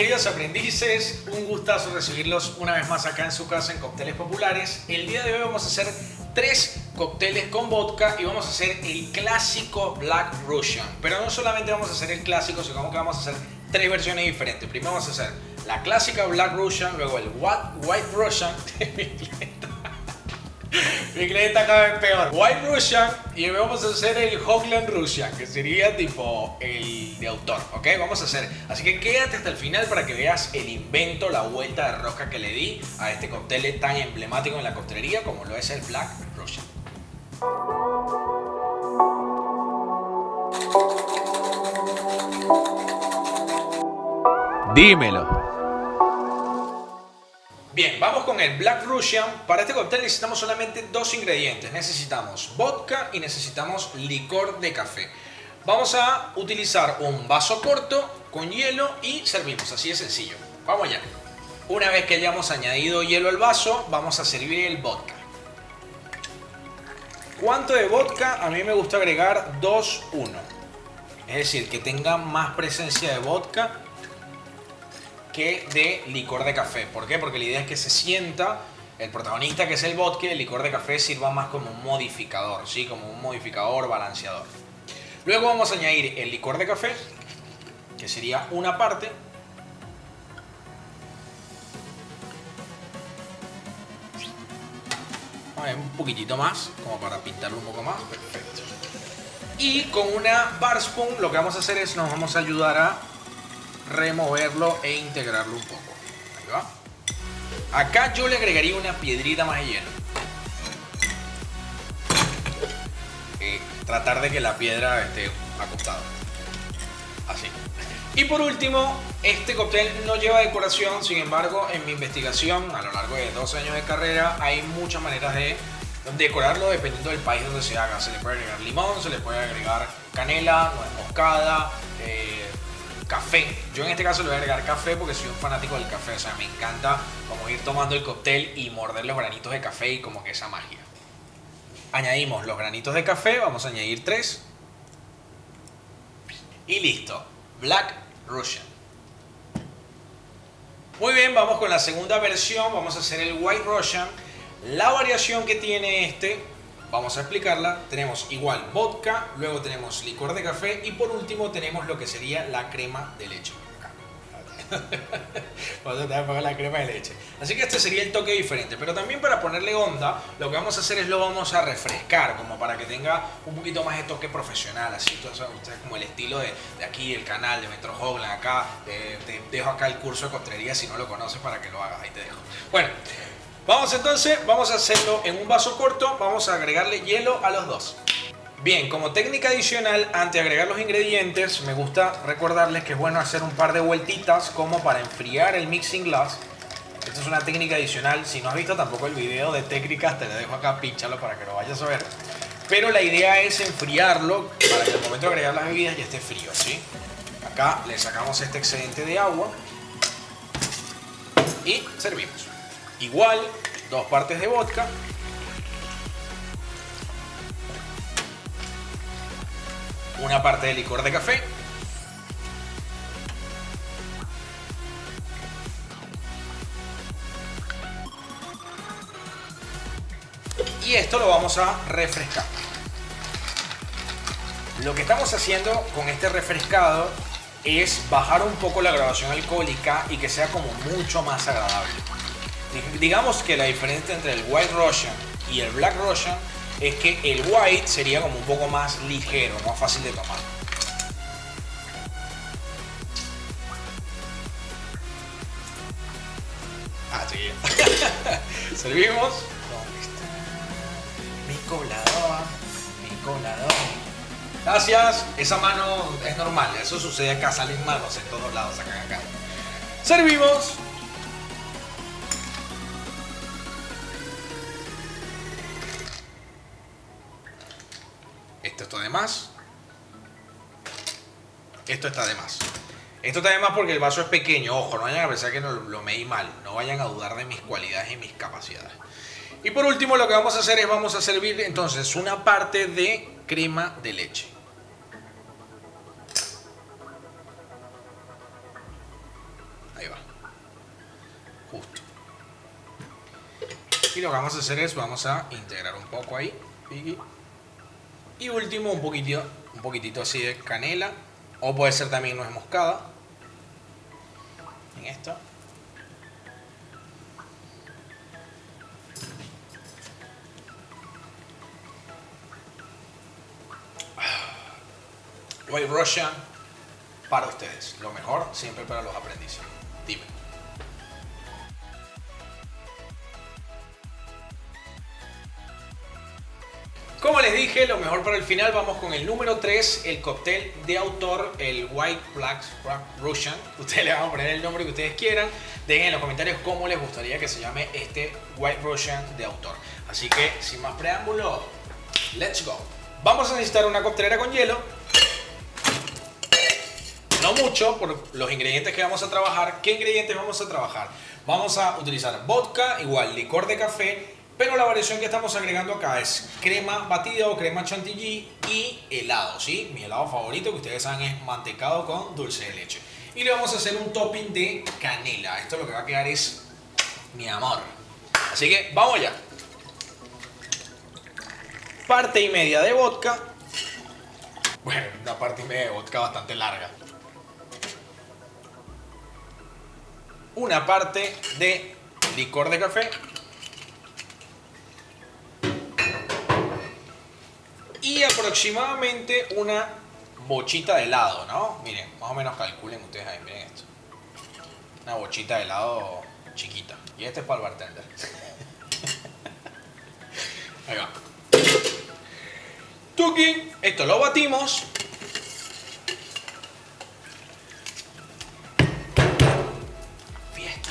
queridos aprendices? Un gustazo recibirlos una vez más acá en su casa en Cócteles Populares. El día de hoy vamos a hacer 3 cócteles con vodka y vamos a hacer el clásico Black Russian. Pero no solamente vamos a hacer el clásico, sino que vamos a hacer 3 versiones diferentes. Primero vamos a hacer la clásica Black Russian, luego el White Russian. Mi inglés está cada vez peor. White Russian y luego vamos a hacer el Hoagland Russian, que sería tipo el de autor, ¿ok? Vamos a hacer. Así que quédate hasta el final para que veas el invento, la vuelta de rosca que le di a este cóctel tan emblemático en la coctelería como lo es el Black Russian. Dímelo. Bien, vamos con el Black Russian. Para este cóctel necesitamos solamente 2 ingredientes. Necesitamos vodka y necesitamos licor de café. Vamos a utilizar un vaso corto con hielo y servimos. Así de sencillo. Vamos allá. Una vez que hayamos añadido hielo al vaso, vamos a servir el vodka. ¿Cuánto de vodka? A mí me gusta agregar 2-1. Es decir, que tenga más presencia de vodka que de licor de café. ¿Por qué? Porque la idea es que se sienta el protagonista, que es el vodka, y el licor de café sirva más como un modificador, ¿sí? Como un modificador balanceador. Luego vamos a añadir el licor de café, que sería una parte. Un poquitito más, como para pintarlo un poco más. Perfecto. Y con una bar spoon lo que vamos a hacer es nos vamos a ayudar a removerlo e integrarlo un poco. Ahí va. Acá yo le agregaría una piedrita más de hielo. Tratar de que la piedra esté acostada. Así. Y por último, este cóctel no lleva decoración. Sin embargo, en mi investigación, a lo largo de 2 años de carrera, hay muchas maneras de decorarlo dependiendo del país donde se haga. Se le puede agregar limón, se le puede agregar canela, nuez moscada, café. Yo en este caso le voy a agregar café porque soy un fanático del café. O sea, me encanta como ir tomando el cóctel y morder los granitos de café y como que esa magia. Añadimos los granitos de café, vamos a añadir 3. Y listo. Black Russian. Muy bien, vamos con la segunda versión. Vamos a hacer el White Russian. La variación que tiene este, vamos a explicarla. Tenemos igual vodka, luego tenemos licor de café y por último tenemos lo que sería la crema de leche. Vamos a tener que poner la crema de leche. Así que este sería el toque diferente. Pero también para ponerle onda, lo que vamos a hacer es lo vamos a refrescar, como para que tenga un poquito más de toque profesional. Así, entonces, como el estilo de aquí, el canal de Metro Hoagland. Acá te dejo acá el curso de coctelería si no lo conoces para que lo hagas. Ahí te dejo. Bueno. Vamos entonces, vamos a hacerlo en un vaso corto, vamos a agregarle hielo a los 2. Bien, como técnica adicional, antes de agregar los ingredientes, me gusta recordarles que es bueno hacer un par de vueltitas como para enfriar el mixing glass. Esta es una técnica adicional, si no has visto tampoco el video de técnicas, te lo dejo acá, pínchalo para que lo vayas a ver. Pero la idea es enfriarlo para que al momento de agregar las bebidas ya esté frío, ¿sí? Acá le sacamos este excedente de agua y servimos. Igual, 2 partes de vodka. Una parte de licor de café. Y esto lo vamos a refrescar. Lo que estamos haciendo con este refrescado es bajar un poco la graduación alcohólica y que sea como mucho más agradable. Digamos que la diferencia entre el White Russian y el Black Russian es que el White sería como un poco más ligero, más fácil de tomar. Así. Servimos. ¿Dónde está mi colador? Mi colador. Gracias. Esa mano es normal. Eso sucede acá. Salen manos en todos lados. Acá. Servimos. Esto está de más. Esto está de más. Esto está de más porque el vaso es pequeño. Ojo, no vayan a pensar que lo medí mal. No vayan a dudar de mis cualidades y mis capacidades. Y por último lo que vamos a hacer es vamos a servir entonces una parte de crema de leche. Y lo que vamos a hacer es, vamos a integrar un poco ahí. Y último, un poquitito así de canela. O puede ser también nuez moscada. En esto. White Russian para ustedes. Lo mejor siempre para los aprendices. Dime. Como les dije, lo mejor para el final, vamos con el número 3, el cóctel de autor, el White Black Russian. Ustedes le van a poner el nombre que ustedes quieran. Dejen en los comentarios cómo les gustaría que se llame este White Russian de autor. Así que, sin más preámbulo, let's go. Vamos a necesitar una coctelera con hielo. No mucho por los ingredientes que vamos a trabajar. ¿Qué ingredientes vamos a trabajar? Vamos a utilizar vodka, igual licor de café, pero la variación que estamos agregando acá es crema batida o crema chantilly y helado, ¿sí? Mi helado favorito, que ustedes saben, es mantecado con dulce de leche. Y le vamos a hacer un topping de canela. Esto lo que va a quedar es mi amor. Así que vamos allá. Parte y media de vodka. Bueno, una parte y media de vodka bastante larga. Una parte de licor de café. Y aproximadamente una bochita de helado, ¿no? Miren, más o menos calculen ustedes ahí, miren esto. Una bochita de helado chiquita. Y este es para el bartender. Ahí va. Tuki, esto lo batimos. Fiesta.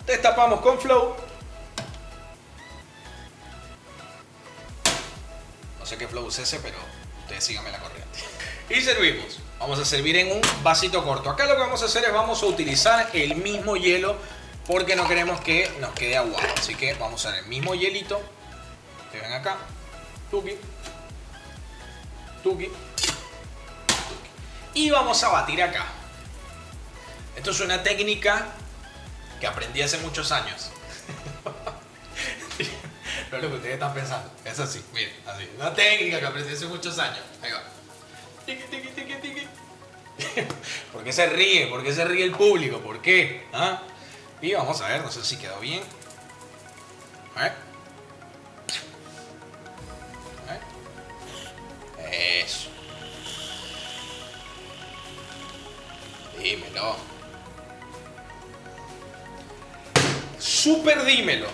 Destapamos con flow. No sé qué flow es ese, pero ustedes síganme la corriente. Y servimos. Vamos a servir en un vasito corto. Acá lo que vamos a hacer es vamos a utilizar el mismo hielo porque no queremos que nos quede aguado. Así que vamos a usar el mismo hielito. Que ven acá. Tuki. Tuki. Tuki. Y vamos a batir acá. Esto es una técnica que aprendí hace muchos años. No es lo que ustedes están pensando. Es así, miren, así. Una técnica que aprendí hace muchos años. Ahí va. Tiki, tiki, tiki, tiki. ¿Por qué se ríe? ¿Por qué se ríe el público? ¿Por qué? ¿Ah? Y vamos a ver, no sé si quedó bien. A ver. A ver. Eso. Dímelo. Súper dímelo.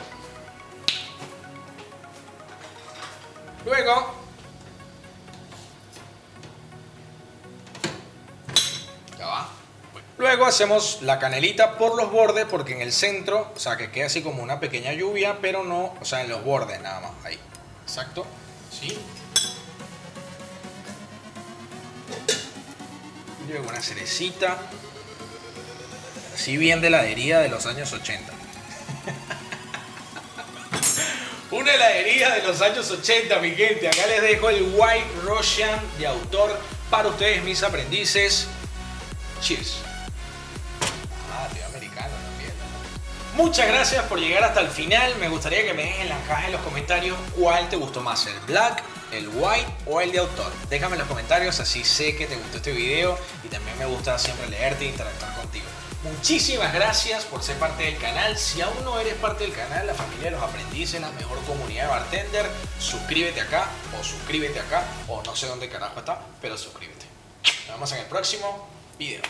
Luego ya va. Luego hacemos la canelita por los bordes porque en el centro, o sea, que queda así como una pequeña lluvia, pero no, o sea, en los bordes nada más. Ahí. Exacto. ¿Sí? Luego una cerecita. Así bien de heladería de los años 80. Una heladería de los años 80, mi gente. Acá les dejo el White Russian de autor para ustedes, mis aprendices. Cheers. Ah, tío americano también, ¿no? Muchas gracias por llegar hasta el final. Me gustaría que me dejes en la caja de los comentarios cuál te gustó más, el Black, el White o el de autor. Déjame en los comentarios, así sé que te gustó este video y también me gusta siempre leerte e interactuar contigo. Muchísimas gracias por ser parte del canal. Si aún no eres parte del canal, la familia de los aprendices, la mejor comunidad de bartender, suscríbete acá o no sé dónde carajo está, pero suscríbete. Nos vemos en el próximo video.